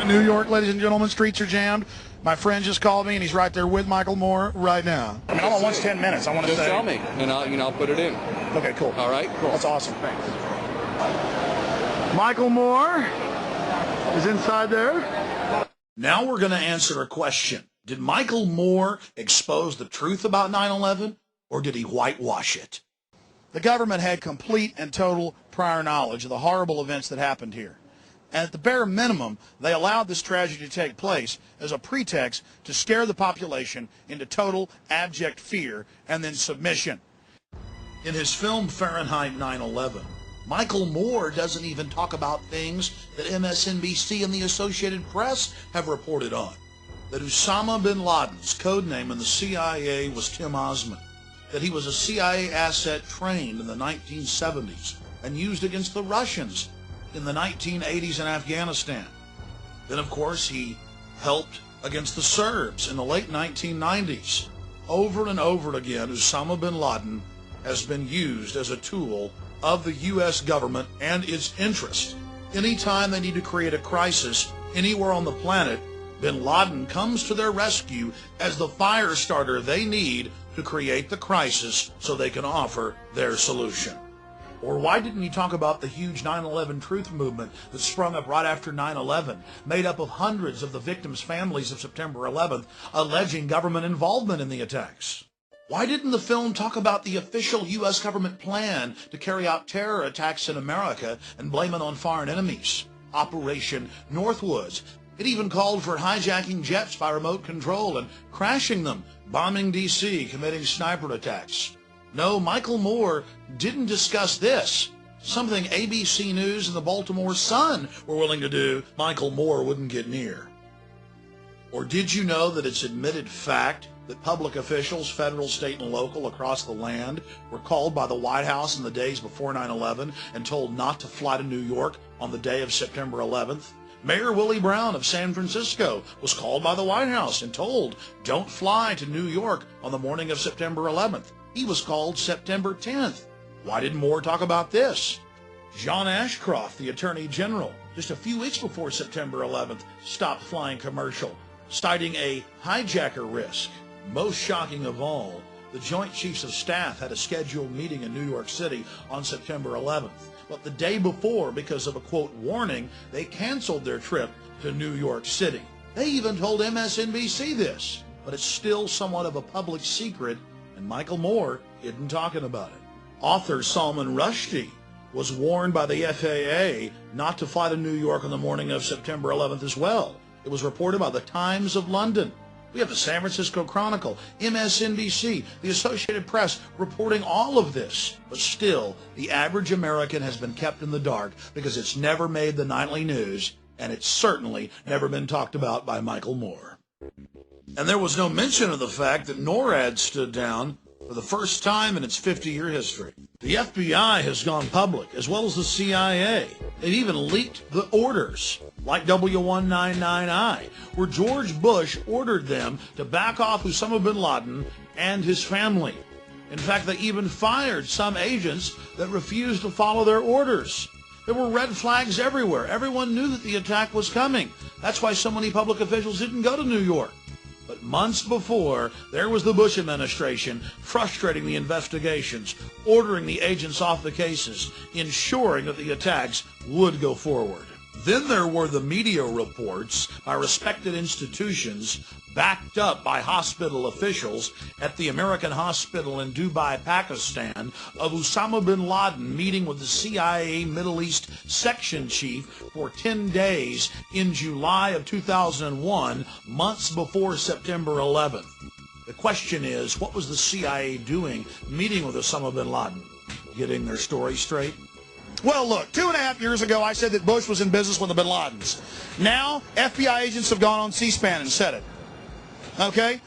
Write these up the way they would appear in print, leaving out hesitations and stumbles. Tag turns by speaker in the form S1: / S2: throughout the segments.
S1: in New York, ladies and gentlemen. Streets are jammed. My friend just called me, and he's right there with Michael Moore right now. I mean, I want 10 minutes. I want to
S2: just tell me, and I'll put it in.
S1: Okay, cool.
S2: All right, cool.
S1: That's awesome. Thanks. Michael Moore is inside there. Now we're going to answer a question. Did Michael Moore expose the truth about 9/11, or did he whitewash it? The government had complete and total prior knowledge of the horrible events that happened here. And at the bare minimum, they allowed this tragedy to take place as a pretext to scare the population into total abject fear and then submission. In his film Fahrenheit 9/11, Michael Moore doesn't even talk about things that MSNBC and the Associated Press have reported on. That Osama bin Laden's code name in the CIA was Tim Osman. That he was a CIA asset trained in the 1970s and used against the Russians in the 1980s in Afghanistan. Then, of course, he helped against the Serbs in the late 1990s. Over and over again, Osama bin Laden has been used as a tool of the U.S. government and its interests. Anytime they need to create a crisis anywhere on the planet, bin Laden comes to their rescue as the fire starter they need to create the crisis so they can offer their solution. Or why didn't you talk about the huge 9/11 truth movement that sprung up right after 9/11, made up of hundreds of the victims' families of September 11th, alleging government involvement in the attacks? Why didn't the film talk about the official U.S. government plan to carry out terror attacks in America and blame it on foreign enemies? Operation Northwoods. It even called for hijacking jets by remote control and crashing them, bombing D.C., committing sniper attacks. No, Michael Moore didn't discuss this. Something ABC News and the Baltimore Sun were willing to do, Michael Moore wouldn't get near. Or did you know that it's admitted fact that public officials, federal, state, and local across the land, were called by the White House in the days before 9/11 and told not to fly to New York on the day of September 11th? Mayor Willie Brown of San Francisco was called by the White House and told, don't fly to New York on the morning of September 11th. He was called September 10th. Why didn't Moore talk about this? John Ashcroft, the Attorney General, just a few weeks before September 11th, stopped flying commercial, citing a hijacker risk. Most shocking of all, the Joint Chiefs of Staff had a scheduled meeting in New York City on September 11th. But the day before, because of a, quote, warning, they canceled their trip to New York City. They even told MSNBC this, but it's still somewhat of a public secret, and Michael Moore isn't talking about it. Author Salman Rushdie was warned by the FAA not to fly to New York on the morning of September 11th as well. It was reported by the Times of London. We have the San Francisco Chronicle, MSNBC, the Associated Press reporting all of this. But still, the average American has been kept in the dark because it's never made the nightly news, and it's certainly never been talked about by Michael Moore. And there was no mention of the fact that NORAD stood down for the first time in its 50-year history. The FBI has gone public, as well as the CIA. They've even leaked the orders, like W199I, where George Bush ordered them to back off Osama bin Laden and his family. In fact, they even fired some agents that refused to follow their orders. There were red flags everywhere. Everyone knew that the attack was coming. That's why so many public officials didn't go to New York. But months before, there was the Bush administration frustrating the investigations, ordering the agents off the cases, ensuring that the attacks would go forward. Then there were the media reports by respected institutions backed up by hospital officials at the American hospital in Dubai, Pakistan, of Osama bin Laden meeting with the CIA Middle East section chief for 10 days in July of 2001, months before September 11th. The question is, what was the CIA doing meeting with Osama bin Laden? Getting their story straight? Well, look, 2.5 years ago, I said that Bush was in business with the bin Ladens. Now, FBI agents have gone on C-SPAN and said it. Okay?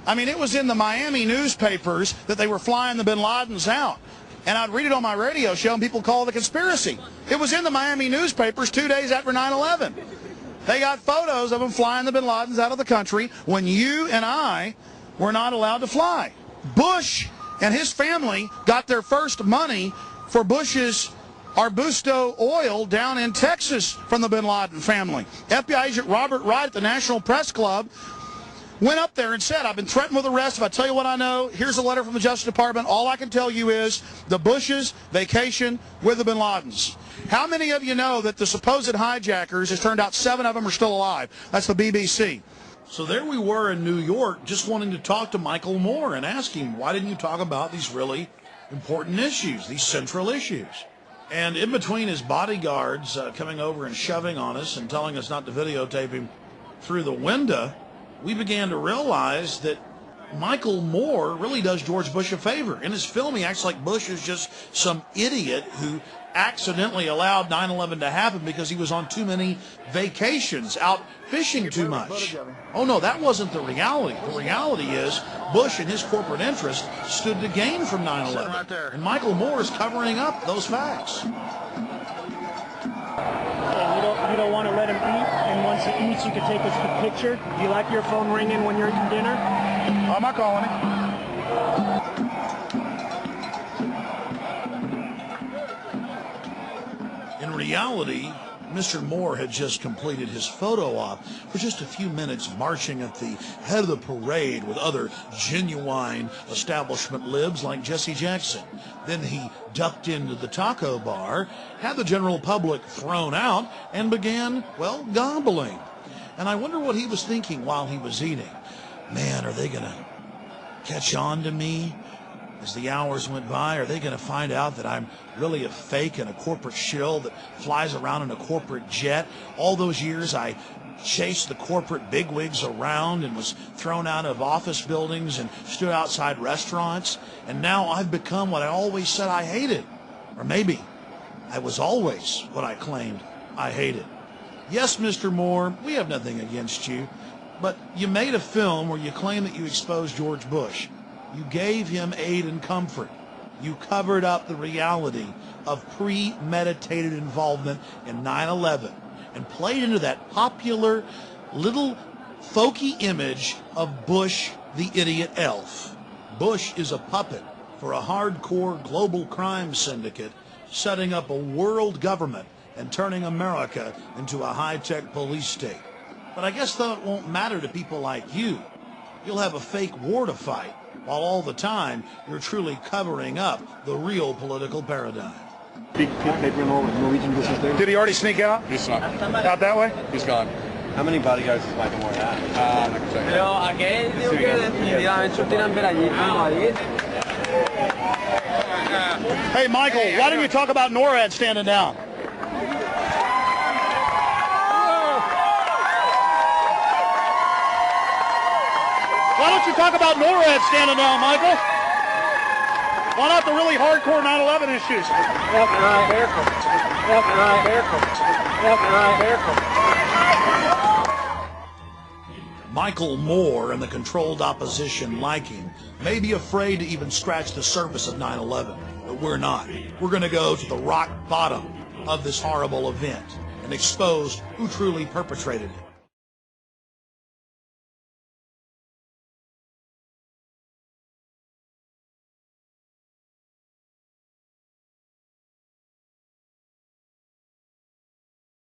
S1: I mean, it was in the Miami newspapers that they were flying the bin Ladens out. And I'd read it on my radio show, and people call it a conspiracy. It was in the Miami newspapers 2 days after 9/11. They got photos of them flying the bin Ladens out of the country when you and I were not allowed to fly. Bush and his family got their first money for Bush's Arbusto Oil down in Texas from the bin Laden family. FBI agent Robert Wright at the National Press Club went up there and said, I've been threatened with arrest. If I tell you what I know, here's a letter from the Justice Department. All I can tell you is the Bushes vacation with the bin Ladens. How many of you know that the supposed hijackers, it turned out 7 of them are still alive? That's the BBC. So there we were in New York just wanting to talk to Michael Moore and ask him, why didn't you talk about these really important issues, these central issues? And in between his bodyguards coming over and shoving on us and telling us not to videotape him through the window, we began to realize that Michael Moore really does George Bush a favor. In his film, he acts like Bush is just some idiot who accidentally allowed 9/11 to happen because he was on too many vacations, out fishing too much. Oh, no, that wasn't the reality. The reality is Bush and his corporate interest stood to gain from 9/11. And Michael Moore is covering up those facts.
S3: You don't want to let him eat, and once he eats, you can take a picture. Do you like your phone ringing when you're eating dinner?
S1: I'm not calling him. In reality, Mr. Moore had just completed his photo op for just a few minutes marching at the head of the parade with other genuine establishment libs like Jesse Jackson. Then he ducked into the taco bar, had the general public thrown out, and began, well, gobbling. And I wonder what he was thinking while he was eating. Man, are they going to catch on to me? As the hours went by, are they going to find out that I'm really a fake and a corporate shill that flies around in a corporate jet? All those years I chased the corporate bigwigs around and was thrown out of office buildings and stood outside restaurants, and now I've become what I always said I hated. Or maybe I was always what I claimed I hated. Yes, Mr. Moore, we have nothing against you, but you made a film where you claim that you exposed George Bush. You gave him aid and comfort. You covered up the reality of premeditated involvement in 9/11 and played into that popular little folky image of Bush the idiot elf. Bush is a puppet for a hardcore global crime syndicate setting up a world government and turning America into a high-tech police state. But I guess though it won't matter to people like you. You'll have a fake war to fight, while all the time you're truly covering up the real political paradigm.
S4: Big paper Norwegian business there.
S1: Did he already sneak out?
S2: He's not.
S1: Out that way?
S2: He's gone.
S4: How many bodyguards does Michael Moore have?
S2: I can tell you.
S5: Pero aquel digo que definitivamente tienen ver allí como allí.
S1: Hey, Michael, why don't you talk about NORAD standing down? Why don't you talk about NORAD standing down, Michael? Why not the really hardcore 9/11 issues? Michael Moore and the controlled opposition like him may be afraid to even scratch the surface of 9/11, but we're not. We're going to go to the rock bottom of this horrible event and expose who truly perpetrated it.